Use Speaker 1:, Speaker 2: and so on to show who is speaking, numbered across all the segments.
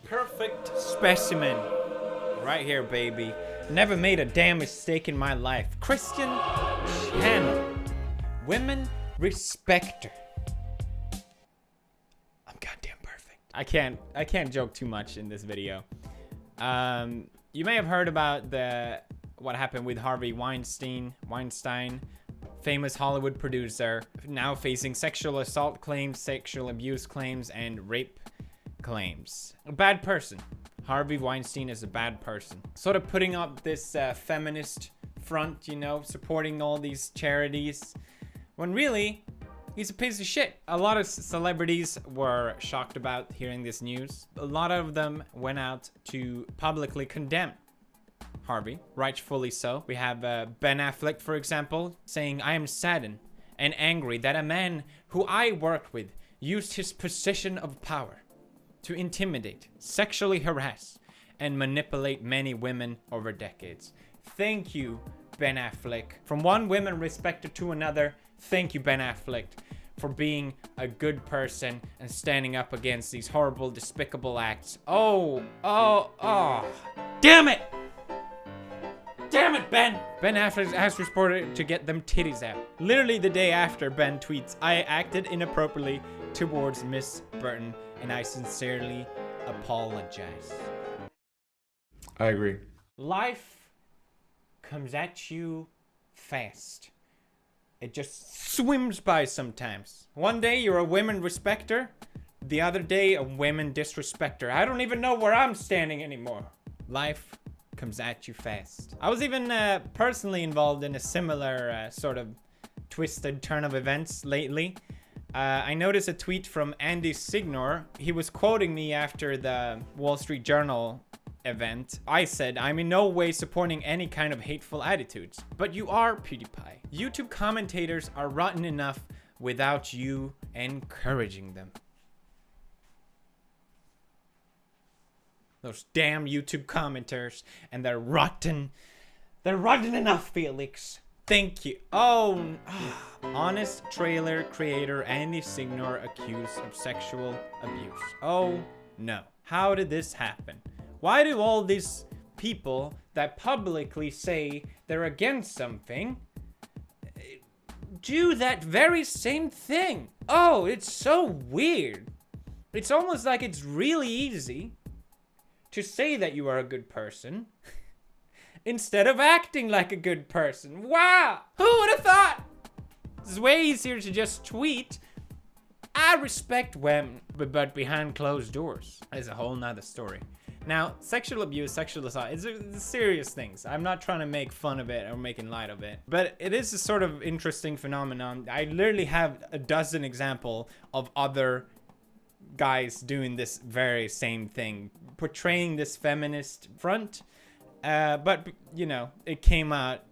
Speaker 1: perfect specimen. Right here, baby. Never made a damn mistake in my life. Christian channel. Women respect her. I'm goddamn perfect. I can't joke too much in this video. You may have heard about what happened with Harvey Weinstein, famous Hollywood producer, now facing sexual assault claims, sexual abuse claims, and rape claims. A bad person. Harvey Weinstein is a bad person. Sort of putting up this feminist front, you know, supporting all these charities, when really, he's a piece of shit. A lot of celebrities were shocked about hearing this news. A lot of them went out to publicly condemn Harvey, rightfully so. We have Ben Affleck, for example, saying, "I am saddened and angry that a man who I worked with used his position of power to intimidate, sexually harass, and manipulate many women over decades." Thank you, Ben Affleck. From one woman respecter to another, thank you, Ben Affleck, for being a good person and standing up against these horrible, despicable acts. Oh, damn it! Damn it, Ben! Ben Affleck has reported to get them titties out. Literally the day after, Ben tweets, "I acted inappropriately towards Miss Burton, and I sincerely apologize."
Speaker 2: I agree.
Speaker 1: Life comes at you fast. It just swims by sometimes. One day you're a women respecter, the other day a women disrespecter. I don't even know where I'm standing anymore. Life comes at you fast. I was even personally involved in a similar sort of twisted turn of events lately. I noticed a tweet from Andy Signor. He was quoting me after the Wall Street Journal event. I said, "I'm in no way supporting any kind of hateful attitudes." But you are, PewDiePie. YouTube commentators are rotten enough without you encouraging them. Those damn YouTube commenters, and they're rotten. They're rotten enough, Felix. Thank you. Honest trailer creator Andy Signor accused of sexual abuse. Oh no. How did this happen? Why do all these people that publicly say they're against something do that very same thing? Oh, it's so weird. It's almost like it's really easy to say that you are a good person instead of acting like a good person. Wow! Who would have thought? It's way easier to just tweet, "I respect women," but behind closed doors is a whole nother story. Now, sexual abuse, sexual assault, it's serious things. I'm not trying to make fun of it or making light of it, but it is a sort of interesting phenomenon. I literally have a dozen examples of other guys doing this very same thing, portraying this feminist front, but you know, it came out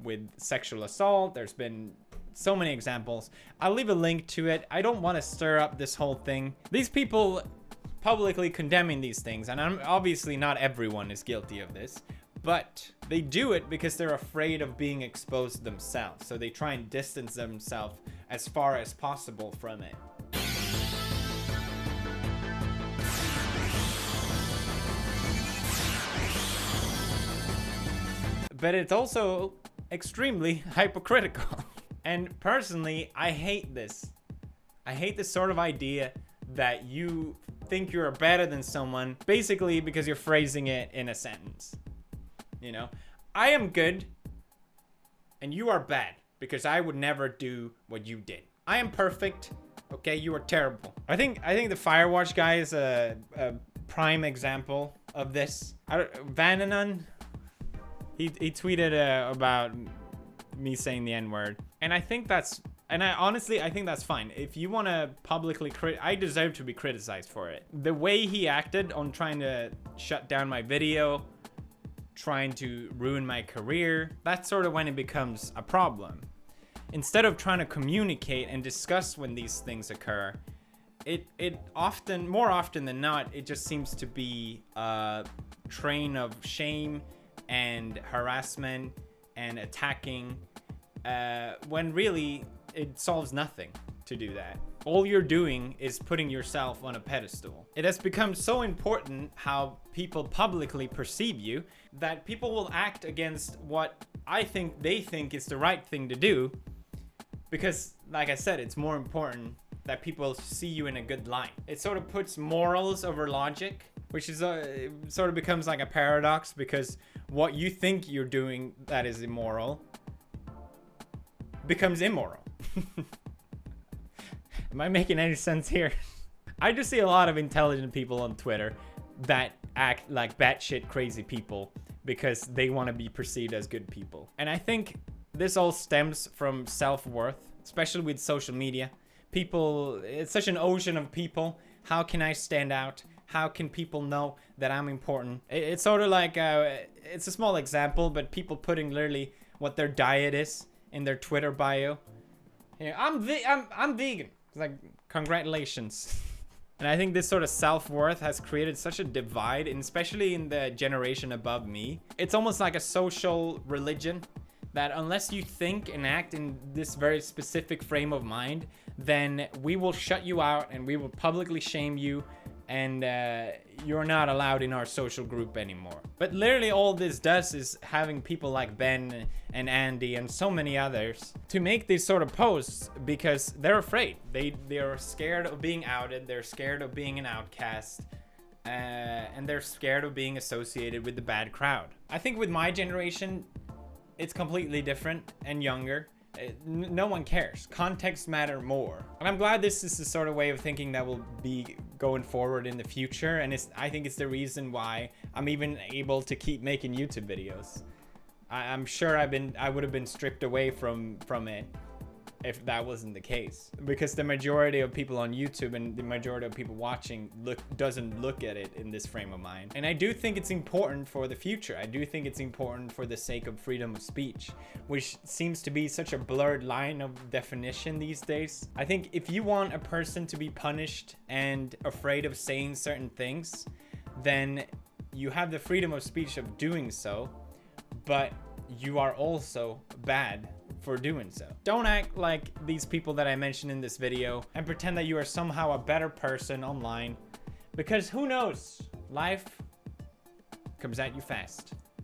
Speaker 1: with sexual assault. There's been so many examples. I'll leave a link to it. I don't want to stir up this whole thing. These people publicly condemning these things, and obviously not everyone is guilty of this, but they do it because they're afraid of being exposed themselves, so they try and distance themselves as far as possible from it. But it's also extremely hypocritical. And personally, I hate this. I hate this sort of idea that you think you're better than someone basically because you're phrasing it in a sentence. You know, I am good and you are bad because I would never do what you did. I am perfect. Okay, you are terrible. I think the Firewatch guy is a prime example of this. Vananon, he tweeted about me saying the N-word, and I think that's, and honestly think that's fine. If you want to publicly I deserve to be criticized for it. The way he acted on trying to shut down my video, trying to ruin my career, that's sort of when it becomes a problem. Instead of trying to communicate and discuss when these things occur, more often than not, it just seems to be a train of shame and harassment and attacking, when really it solves nothing to do that. all you're doing is putting yourself on a pedestal. It has become so important how people publicly perceive you that people will act against what I think they think is the right thing to do, because, like I said, it's more important that people see you in a good light. It sort of puts morals over logic, which is it sort of becomes like a paradox, because what you think you're doing that is immoral becomes immoral. Am I making any sense here? I just see a lot of intelligent people on Twitter that act like batshit crazy people because they want to be perceived as good people. And I think this all stems from self-worth, especially with social media. People, it's such an ocean of people. How can I stand out? How can people know that I'm important? It's sort of like, it's a small example, but people putting literally what their diet is in their Twitter bio. Yeah, I'm vegan. It's like, congratulations. And I think this sort of self-worth has created such a divide, and especially in the generation above me. It's almost like a social religion that unless you think and act in this very specific frame of mind, then we will shut you out and we will publicly shame you, and you're not allowed in our social group anymore. But literally all this does is having people like Ben and Andy and so many others to make these sort of posts because they're afraid. They're scared of being outed. They're scared of being an outcast. And they're scared of being associated with the bad crowd. I think with my generation, it's completely different and younger. No one cares. Context matter more. And I'm glad this is the sort of way of thinking that will be going forward in the future. And I think it's the reason why I'm even able to keep making YouTube videos. I'm sure I would have been stripped away from it if that wasn't the case, because the majority of people on YouTube and the majority of people watching doesn't look at it in this frame of mind. And I do think it's important for the future. I do think it's important for the sake of freedom of speech, which seems to be such a blurred line of definition these days. I think if you want a person to be punished and afraid of saying certain things, then you have the freedom of speech of doing so, but you are also bad for doing so. Don't act like these people that I mentioned in this video and pretend that you are somehow a better person online, because who knows? Life comes at you fast.